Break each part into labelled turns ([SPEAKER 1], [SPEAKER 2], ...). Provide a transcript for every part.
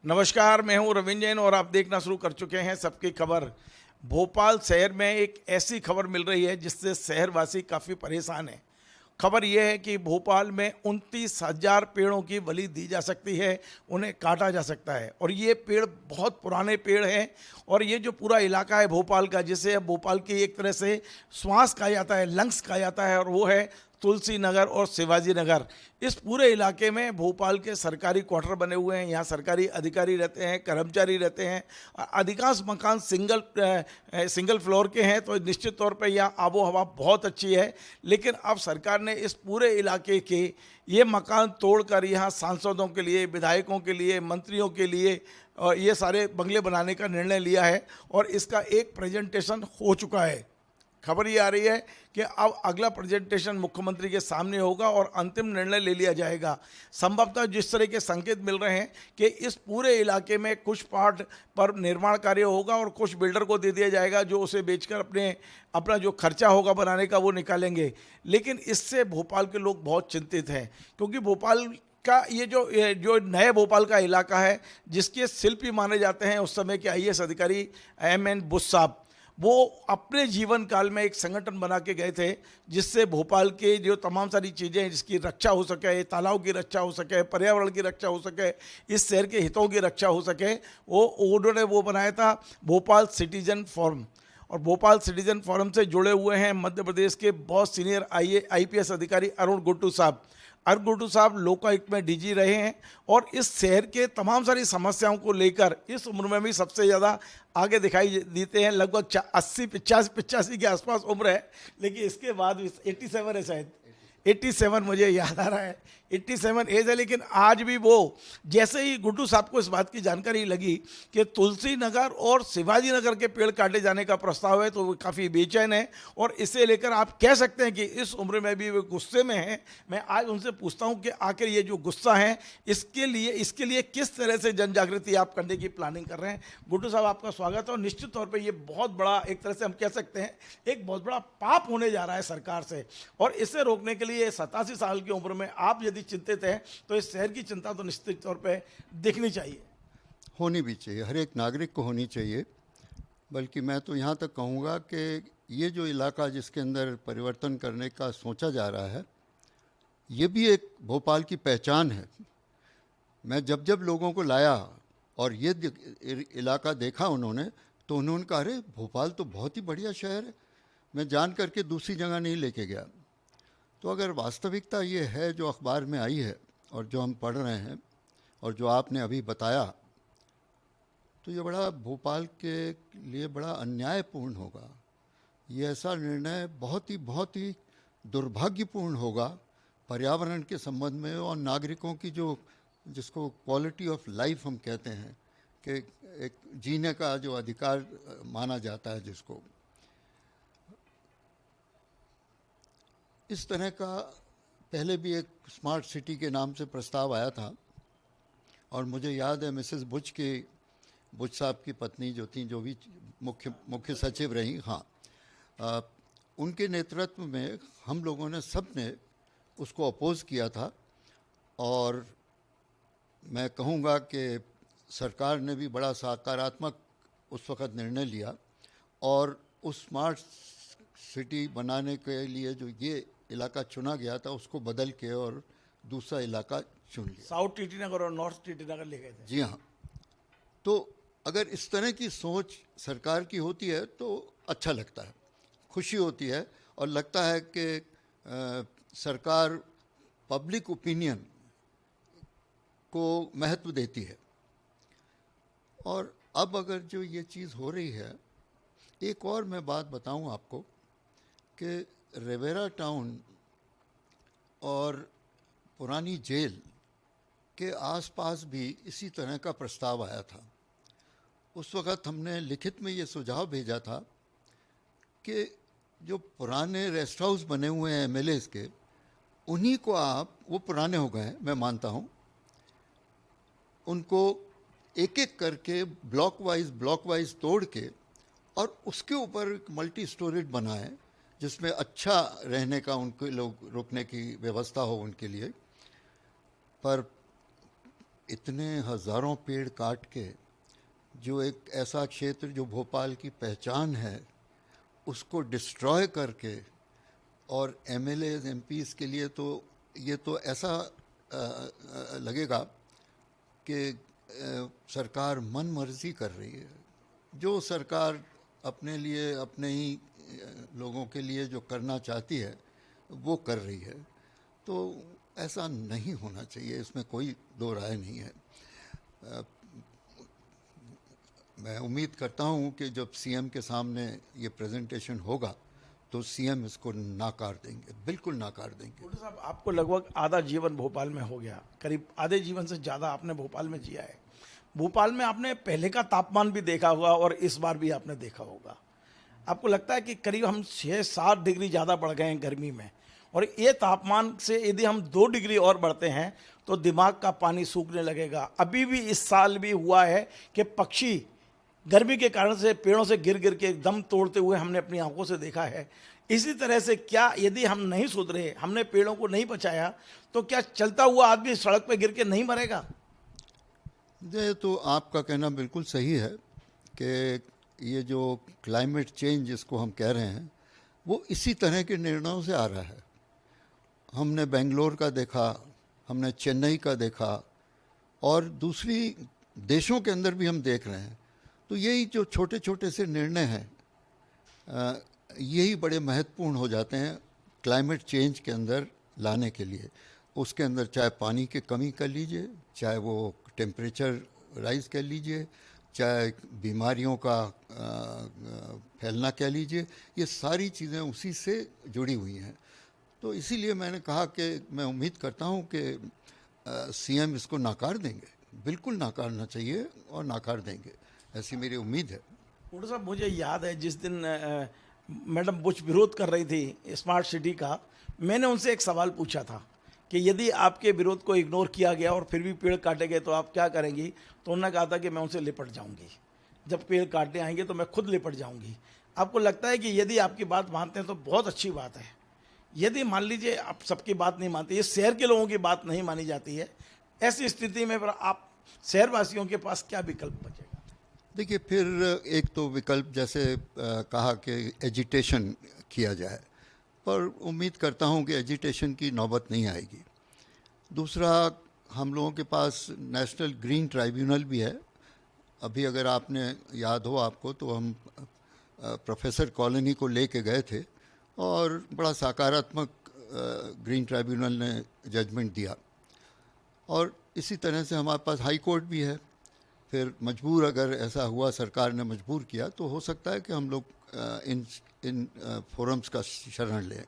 [SPEAKER 1] नमस्कार, मैं हूं रविंद्र जैन और आप देखना शुरू कर चुके हैं सबकी खबर। भोपाल शहर में एक ऐसी खबर मिल रही है जिससे शहरवासी काफ़ी परेशान हैं। खबर यह है कि भोपाल में 29,000 पेड़ों की बलि दी जा सकती है, उन्हें काटा जा सकता है और ये पेड़ बहुत पुराने पेड़ हैं। और ये जो पूरा इलाका है भोपाल का, जिसे अब भोपाल की एक तरह से श्वास कहा जाता है, लंग्स कहा जाता है, और वो है तुलसी नगर और शिवाजी नगर। इस पूरे इलाके में भोपाल के सरकारी क्वार्टर बने हुए हैं, यहाँ सरकारी अधिकारी रहते हैं, कर्मचारी रहते हैं। अधिकांश मकान सिंगल फ्लोर के हैं, तो निश्चित तौर पे यहाँ आबो हवा बहुत अच्छी है। लेकिन अब सरकार ने इस पूरे इलाके के ये मकान तोड़कर यहाँ सांसदों के लिए, विधायकों के लिए, मंत्रियों के लिए और ये सारे बंगले बनाने का निर्णय लिया है और इसका एक प्रेजेंटेशन हो चुका है। खबर ये आ रही है कि अब अगला प्रेजेंटेशन मुख्यमंत्री के सामने होगा और अंतिम निर्णय ले लिया जाएगा। संभवतः जिस तरह के संकेत मिल रहे हैं कि इस पूरे इलाके में कुछ पार्ट पर निर्माण कार्य होगा और कुछ बिल्डर को दे दिया जाएगा, जो उसे बेचकर अपना जो खर्चा होगा बनाने का वो निकालेंगे। लेकिन इससे भोपाल के लोग बहुत चिंतित हैं, क्योंकि भोपाल का ये जो नए भोपाल का इलाका है, जिसके शिल्पी माने जाते हैं उस समय के आईएएस अधिकारी एम.एन. बुश साहब, वो अपने जीवन काल में एक संगठन बना के गए थे जिससे भोपाल के जो तमाम सारी चीज़ें हैं जिसकी रक्षा हो सके, तालाब की रक्षा हो सके, पर्यावरण की रक्षा हो सके, इस शहर के हितों की रक्षा हो सके, उन्होंने वो बनाया था भोपाल सिटीजन फोरम। और भोपाल सिटीजन फोरम से जुड़े हुए हैं मध्य प्रदेश के बहुत सीनियर आईपीएस अधिकारी अरुण गुट्टू साहब। अरुण गुट्टू साहब लोकायुक्त में डीजी रहे हैं और इस शहर के तमाम सारी समस्याओं को लेकर इस उम्र में भी सबसे ज़्यादा आगे दिखाई देते हैं। लगभग 80-85 के आसपास उम्र है, लेकिन इसके बाद भी 87 है शायद, 87 मुझे याद आ रहा है, 87 एज है। लेकिन आज भी वो, जैसे ही गुड्डू साहब को इस बात की जानकारी लगी कि तुलसी नगर और शिवाजी नगर के पेड़ काटे जाने का प्रस्ताव है, तो वो काफ़ी बेचैन है और इसे लेकर आप कह सकते हैं कि इस उम्र में भी वे गुस्से में हैं। मैं आज उनसे पूछता हूं कि आखिर ये जो गुस्सा है, इसके लिए किस तरह से जन जागृति आप करने की प्लानिंग कर रहे हैं। गुड्डू साहब, आपका स्वागत है। और निश्चित तौर पर ये बहुत बड़ा, एक तरह से हम कह सकते हैं, एक बहुत बड़ा पाप होने जा रहा है सरकार से, और इसे रोकने के लिए 87 साल की उम्र में आप यदि चिंतित हैं तो इस शहर की चिंता तो निश्चित तौर पे दिखनी चाहिए,
[SPEAKER 2] होनी भी चाहिए, हर एक नागरिक को होनी चाहिए। बल्कि मैं तो यहाँ तक कहूँगा कि ये जो इलाका जिसके अंदर परिवर्तन करने का सोचा जा रहा है, ये भी एक भोपाल की पहचान है। मैं जब जब लोगों को लाया और ये इलाका देखा उन्होंने, तो उन्होंने कहा, अरे भोपाल तो बहुत ही बढ़िया शहर है, मैं जान करके दूसरी जगह नहीं लेके गया। तो अगर वास्तविकता ये है जो अखबार में आई है और जो हम पढ़ रहे हैं और जो आपने अभी बताया, तो ये बड़ा भोपाल के लिए बड़ा अन्यायपूर्ण होगा। ये ऐसा निर्णय बहुत ही दुर्भाग्यपूर्ण होगा पर्यावरण के संबंध में और नागरिकों की जिसको क्वालिटी ऑफ लाइफ हम कहते हैं, कि एक जीने का जो अधिकार माना जाता है जिसको, इस तरह का पहले भी एक स्मार्ट सिटी के नाम से प्रस्ताव आया था। और मुझे याद है मिसेस बुश साहब की पत्नी जो थी, जो भी मुख्य सचिव रही, हाँ, उनके नेतृत्व में हम लोगों ने सब ने उसको अपोज किया था। और मैं कहूँगा कि सरकार ने भी बड़ा सकारात्मक उस वक़्त निर्णय लिया और उस स्मार्ट सिटी बनाने के लिए जो ये इलाका चुना गया था उसको बदल के और दूसरा इलाका चुन लिया।
[SPEAKER 1] साउथ टीटी नगर और नॉर्थ टीटी नगर ले गए थे।
[SPEAKER 2] जी हाँ। तो अगर इस तरह की सोच सरकार की होती है तो अच्छा लगता है, खुशी होती है और लगता है कि सरकार पब्लिक ओपिनियन को महत्व देती है। और अब अगर जो ये चीज़ हो रही है, एक और मैं बात बताऊं आपको कि रेवेरा टाउन और पुरानी जेल के आसपास भी इसी तरह का प्रस्ताव आया था। उस वक़्त हमने लिखित में ये सुझाव भेजा था कि जो पुराने रेस्ट हाउस बने हुए हैं एमएलएस के, उन्हीं को आप, वो पुराने हो गए हैं मैं मानता हूँ, उनको एक एक करके ब्लॉक वाइज तोड़ के और उसके ऊपर एक मल्टी स्टोरेज बनाएं जिसमें अच्छा रहने का उनके लोग रुकने की व्यवस्था हो उनके लिए। पर इतने हज़ारों पेड़ काट के जो एक ऐसा क्षेत्र जो भोपाल की पहचान है उसको डिस्ट्रॉय करके, और एमएलए एमपीज़ के लिए तो ये तो ऐसा लगेगा कि सरकार मन मर्जी कर रही है। जो सरकार अपने लिए, अपने ही लोगों के लिए जो करना चाहती है वो कर रही है, तो ऐसा नहीं होना चाहिए, इसमें कोई दो राय नहीं है। मैं उम्मीद करता हूँ कि जब सीएम के सामने ये प्रेजेंटेशन होगा तो सीएम इसको नाकार देंगे, बिल्कुल नाकार देंगे।
[SPEAKER 1] डॉक्टर साहब, आपको लगभग आधा जीवन भोपाल में हो गया, करीब आधे जीवन से ज़्यादा आपने भोपाल में जिया है। भोपाल में आपने पहले का तापमान भी देखा होगा और इस बार भी आपने देखा होगा। आपको लगता है कि करीब हम 6-7 डिग्री ज़्यादा बढ़ गए हैं गर्मी में, और ये तापमान से यदि हम 2 डिग्री और बढ़ते हैं तो दिमाग का पानी सूखने लगेगा। अभी भी इस साल भी हुआ है कि पक्षी गर्मी के कारण से पेड़ों से गिर गिर के दम तोड़ते हुए हमने अपनी आंखों से देखा है। इसी तरह से क्या यदि हम नहीं सुधरे, हमने पेड़ों को नहीं बचाया, तो क्या चलता हुआ आदमी सड़क पे गिर के नहीं मरेगा?
[SPEAKER 2] ये तो आपका कहना बिल्कुल सही है कि ये जो क्लाइमेट चेंज जिसको हम कह रहे हैं वो इसी तरह के निर्णयों से आ रहा है। हमने बेंगलोर का देखा, हमने चेन्नई का देखा, और दूसरी देशों के अंदर भी हम देख रहे हैं। तो यही जो छोटे छोटे से निर्णय हैं यही बड़े महत्वपूर्ण हो जाते हैं क्लाइमेट चेंज के अंदर लाने के लिए। उसके अंदर चाहे पानी की कमी कर लीजिए, चाहे वो टेम्परेचर राइज कर लीजिए, चाहे बीमारियों का फैलना कह लीजिए, ये सारी चीज़ें उसी से जुड़ी हुई हैं। तो इसीलिए मैंने कहा कि मैं उम्मीद करता हूँ कि सीएम इसको नाकार देंगे, बिल्कुल नाकारना चाहिए और नाकार देंगे, ऐसी मेरी उम्मीद है।
[SPEAKER 1] डॉक्टर साहब, मुझे याद है जिस दिन मैडम बुश विरोध कर रही थी स्मार्ट सिटी का, मैंने उनसे एक सवाल पूछा था कि यदि आपके विरोध को इग्नोर किया गया और फिर भी पेड़ काटे गए तो आप क्या करेंगी? तो उन्होंने कहा था कि मैं उनसे लिपट जाऊंगी, जब पेड़ काटने आएंगे तो मैं खुद लिपट जाऊंगी। आपको लगता है कि यदि आपकी बात मानते हैं तो बहुत अच्छी बात है, यदि मान लीजिए आप सबकी बात नहीं मानते, ये शहर के लोगों की बात नहीं मानी जाती है, ऐसी स्थिति में आप शहरवासियों के पास क्या विकल्प बचेगा?
[SPEAKER 2] देखिए, फिर एक तो विकल्प जैसे कहा कि एजिटेशन किया जाए, पर उम्मीद करता हूं कि एजिटेशन की नौबत नहीं आएगी। दूसरा, हम लोगों के पास नेशनल ग्रीन ट्राइब्यूनल भी है। अभी अगर आपने याद हो आपको तो हम प्रोफेसर कॉलोनी को लेके गए थे और बड़ा सकारात्मक ग्रीन ट्राइब्यूनल ने जजमेंट दिया, और इसी तरह से हमारे पास हाई कोर्ट भी है। फिर मजबूर अगर ऐसा हुआ, सरकार ने मजबूर किया, तो हो सकता है कि हम लोग इन फोरम्स का शरण लें।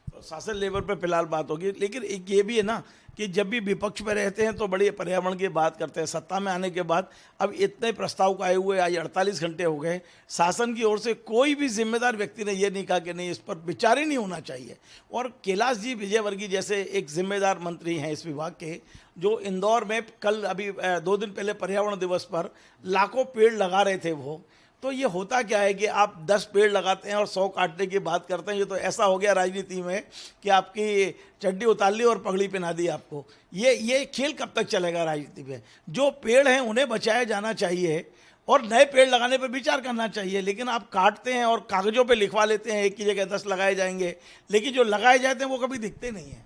[SPEAKER 1] तो शासन लेवल पे फिलहाल बात होगी, लेकिन एक ये भी है ना कि जब भी विपक्ष में रहते हैं तो बड़ी पर्यावरण की बात करते हैं, सत्ता में आने के बाद अब इतने प्रस्ताव आए हुए, आज 48 घंटे हो गए, शासन की ओर से कोई भी जिम्मेदार व्यक्ति ने ये नहीं कहा कि नहीं इस पर विचार ही नहीं होना चाहिए। और कैलाश जी विजयवर्गीय जैसे एक जिम्मेदार मंत्री हैं इस विभाग के, जो इंदौर में कल अभी 2 दिन पहले पर्यावरण दिवस पर लाखों पेड़ लगा रहे थे वो। तो ये होता क्या है कि आप 10 पेड़ लगाते हैं और 100 काटने की बात करते हैं। ये तो ऐसा हो गया राजनीति में कि आपकी चड्डी उतार ली और पगड़ी पहना दी आपको। ये खेल कब तक चलेगा राजनीति में? जो पेड़ हैं उन्हें बचाया जाना चाहिए और नए पेड़ लगाने पर विचार करना चाहिए, लेकिन आप काटते हैं और कागजों पे लिखवा लेते हैं एक की जगह 10 लगाए जाएंगे, लेकिन जो लगाए जाते हैं वो कभी दिखते नहीं हैं।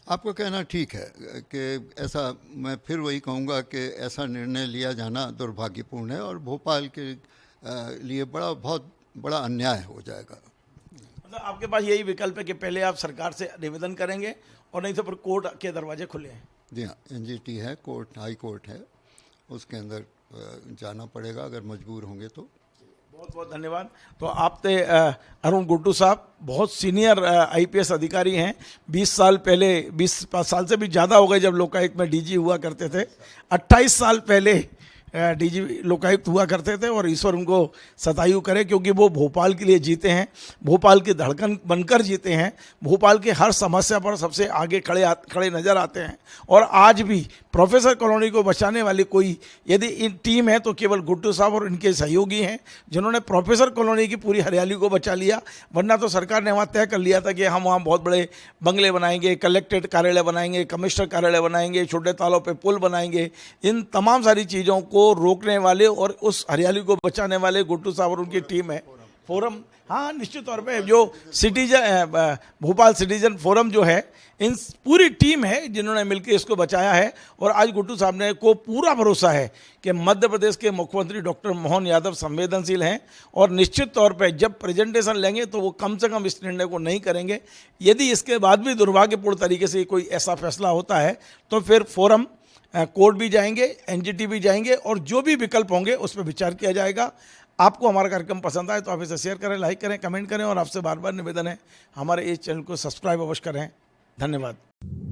[SPEAKER 2] आपका कहना ठीक है कि ऐसा, मैं फिर वही कहूँगा कि ऐसा निर्णय लिया जाना दुर्भाग्यपूर्ण है और भोपाल के लिए बहुत बड़ा अन्याय हो जाएगा।
[SPEAKER 1] मतलब आपके पास यही विकल्प है कि पहले आप सरकार से निवेदन करेंगे और नहीं तो फिर कोर्ट के दरवाजे खुले हैं? जी
[SPEAKER 2] हाँ, एनजीटी है, कोर्ट, हाई कोर्ट है, उसके अंदर जाना पड़ेगा अगर मजबूर होंगे तो।
[SPEAKER 1] बहुत बहुत धन्यवाद। तो आप थे अरुण गुड्डू साहब, बहुत सीनियर आईपीएस अधिकारी हैं। 20 साल पहले, 20 साल से भी ज़्यादा हो गए जब लोकायुक्त में डीजी हुआ करते थे। 28 साल पहले डीजी लोकायुक्त हुआ करते थे, और ईश्वर उनको सतायु करे, क्योंकि वो भोपाल के लिए जीते हैं, भोपाल की धड़कन बनकर जीते हैं, भोपाल के हर समस्या पर सबसे आगे खड़े नज़र आते हैं। और आज भी प्रोफेसर कॉलोनी को बचाने वाली कोई यदि इन टीम है तो केवल गुड्डू साहब और इनके सहयोगी हैं, जिन्होंने प्रोफेसर कॉलोनी की पूरी हरियाली को बचा लिया। वरना तो सरकार ने वहाँ तय कर लिया था कि हम वहाँ बहुत बड़े बंगले बनाएंगे, कलेक्ट्रेट कार्यालय बनाएंगे, कमिश्नर कार्यालय बनाएंगे, छोटे तालों पे पुल बनाएंगे। इन तमाम सारी चीज़ों को रोकने वाले और उस हरियाली को बचाने वाले गुड्डू साहब और उनकी टीम है। फोरम, हाँ निश्चित तौर पे जो भोपाल सिटीजन फोरम जो है, इन पूरी टीम है जिन्होंने मिलकर इसको बचाया है। और आज गुड्डू साहब ने को पूरा भरोसा है कि मध्य प्रदेश के मुख्यमंत्री डॉक्टर मोहन यादव संवेदनशील हैं, और निश्चित तौर पे जब प्रेजेंटेशन लेंगे तो वो कम से कम इस निर्णय को नहीं करेंगे। यदि इसके बाद भी दुर्भाग्यपूर्ण तरीके से कोई ऐसा फैसला होता है तो फिर फोरम कोर्ट भी जाएंगे, एनजीटी भी जाएंगे, और जो भी विकल्प होंगे उस पर विचार किया जाएगा। आपको हमारा कार्यक्रम पसंद आए तो आप इसे शेयर करें, लाइक करें, कमेंट करें, और आपसे बार बार निवेदन है हमारे इस चैनल को सब्सक्राइब अवश्य करें। धन्यवाद।